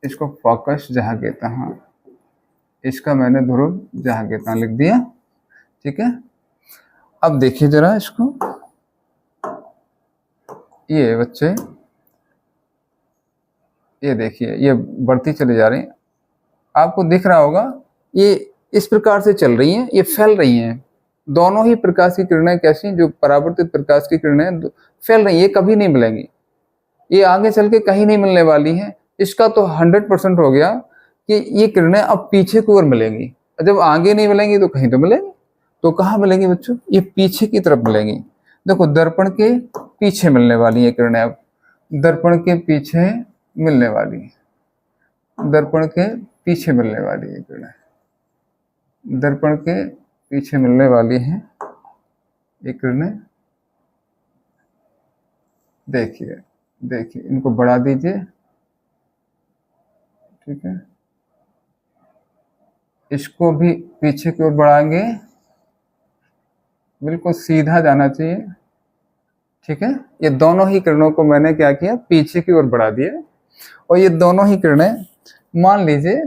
इसको फोकस जहाँ कहता हूँ, इसका मैंने ध्रुव जहाँ कहता हूँ लिख दिया, ठीक है। अब देखिए जरा इसको, ये बच्चे ये देखिए ये बढ़ती चली जा रही है, आपको दिख रहा होगा ये इस प्रकार से चल रही हैं, ये फैल रही हैं। दोनों ही प्रकाश की किरणें कैसी, जो परावर्तित प्रकाश की किरणें फैल रही हैं, ये कभी नहीं मिलेंगी, ये आगे चल के कहीं नहीं मिलने वाली हैं। इसका तो 100% हो गया कि ये किरणें अब पीछे की ओर मिलेंगी। जब आगे नहीं मिलेंगी तो कहीं तो मिलेंगी, तो कहाँ मिलेंगी बच्चों? ये पीछे की तरफ मिलेंगी। देखो दर्पण के पीछे मिलने वाली है किरणें, अब दर्पण के पीछे मिलने वाली, दर्पण के पीछे मिलने वाली है किरणें, दर्पण के पीछे मिलने वाली है ये किरणें। देखिए देखिए, इनको बढ़ा दीजिए, ठीक है, इसको भी पीछे की ओर बढ़ाएंगे, बिल्कुल सीधा जाना चाहिए, ठीक है। ये दोनों ही किरणों को मैंने क्या किया? पीछे की ओर बढ़ा दिया और ये दोनों ही किरणें मान लीजिए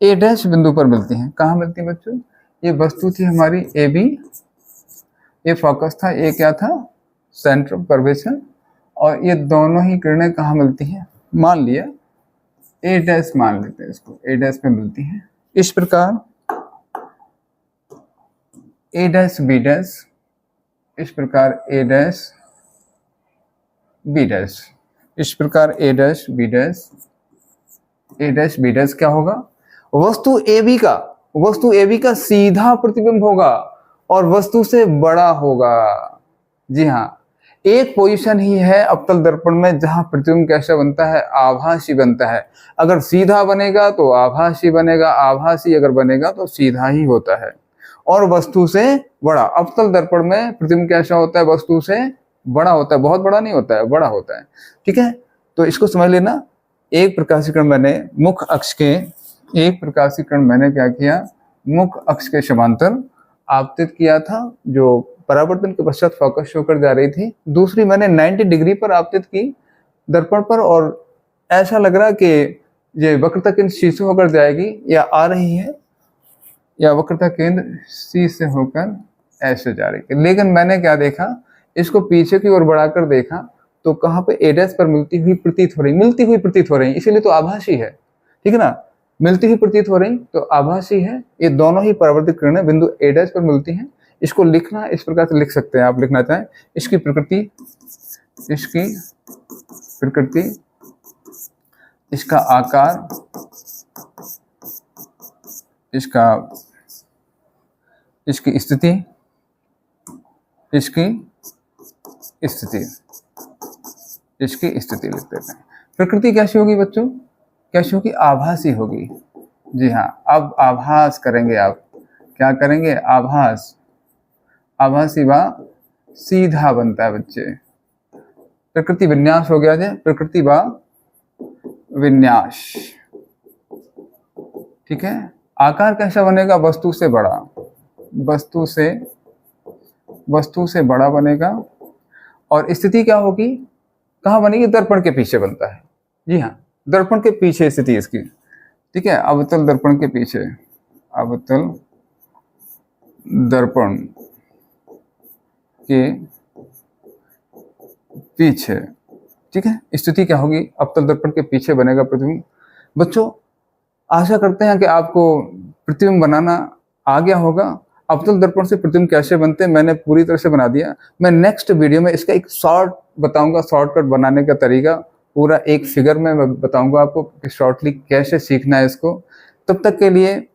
A' बिंदु पर मिलती हैं। कहाँ मिलती हैं बच्चों? ये वस्तु थी हमारी AB, ये फोकस था, ये क्या था? सेंटर ऑफ कर्वेचर, और ये दोनों ही किरणें कहाँ मिलती हैं? मान लिया A' मान लेते हैं इसको, A' पे मिलती हैं। इस प्रकार A', B', इस प्रकार A', B', इस प्रकार A', B' क्या होगा? वस्तु AB का सीधा प्रतिबिंब होगा और वस्तु से बड़ा होगा। जी हाँ, एक पोजीशन ही है अवतल दर्पण में जहां प्रतिबिंब कैसा बनता है? आभासी बनता है। अगर सीधा बनेगा तो आभासी बनेगा, आभासी अगर बनेगा तो सीधा ही होता है। और वस्तु से बड़ा, अवतल दर्पण में प्रतिबिंब कैसा होता है? वस्तु से बड़ा होता है, बहुत बड़ा नहीं होता है, बड़ा होता है, ठीक है। तो इसको समझ लेना। एक प्रकाशीकरण मैंने मुख्य अक्ष के, एक प्रकाशीकरण मैंने क्या किया? मुख्य अक्ष के समांतर आपतित किया था, जो परावर्तन के पश्चात फोकस होकर जा रही थी। दूसरी मैंने 90 डिग्री पर आपतित की दर्पण पर, और ऐसा लग रहा कि ये वक्रता केंद्र C से होकर जाएगी या आ रही है, या वक्रता केंद्र C से होकर ऐसे जा रही है। लेकिन मैंने क्या देखा? इसको पीछे की ओर बढ़ाकर देखा तो कहाँ पे A' पर मिलती हुई प्रतीत हो रही, इसीलिए तो आभासी है, ठीक है ना। मिलती हुई प्रतीत हो रही तो आभासी है। ये दोनों ही परावर्तित किरणें बिंदु A' पर मिलती हैं। इसको लिखना इस प्रकार से लिख सकते हैं, आप लिखना चाहें। इसकी प्रकृति, इसका आकार, इसकी स्थिति, लिख देते हैं। प्रकृति कैसी होगी बच्चों? कैसी होगी? आभासी होगी। जी हाँ, अब आभास करेंगे आप क्या करेंगे, आभास, आभासी वा सीधा बनता है बच्चे। प्रकृति विन्यास हो गया है, प्रकृति वा विन्यास, ठीक है। आकार कैसा बनेगा, वस्तु से बड़ा, वस्तु से बड़ा बनेगा। और स्थिति क्या होगी, कहाँ बनेगी, दर्पण के पीछे बनता है। जी हाँ, दर्पण के पीछे स्थिति इसकी, ठीक है। अवतल दर्पण के पीछे, अवतल दर्पण के पीछे, ठीक है। स्थिति क्या होगी, अवतल दर्पण के पीछे बनेगा प्रतिबिंब। बच्चों आशा करते हैं कि आपको प्रतिबिंब बनाना आ गया होगा। अवतल दर्पण से प्रतिबिंब कैसे बनते हैं मैंने पूरी तरह से बना दिया। मैं नेक्स्ट वीडियो में इसका एक शॉर्ट बताऊंगा, शॉर्टकट बनाने का तरीका, पूरा एक फिगर में मैं बताऊंगा आपको कि शॉर्टली कैसे सीखना है इसको। तब तक के लिए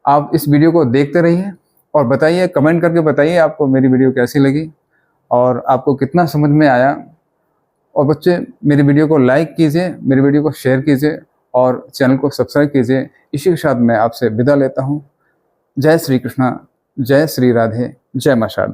आप इस वीडियो को देखते रहिए और बताइए, कमेंट करके बताइए आपको मेरी वीडियो कैसी लगी और आपको कितना समझ में आया। और बच्चे मेरी वीडियो को लाइक कीजिए, मेरी वीडियो को शेयर कीजिए और चैनल को सब्सक्राइब कीजिए। इसी के साथ मैं आपसे विदा लेता हूँ। जय श्री कृष्णा, जय श्री राधे, जय मां शारदे।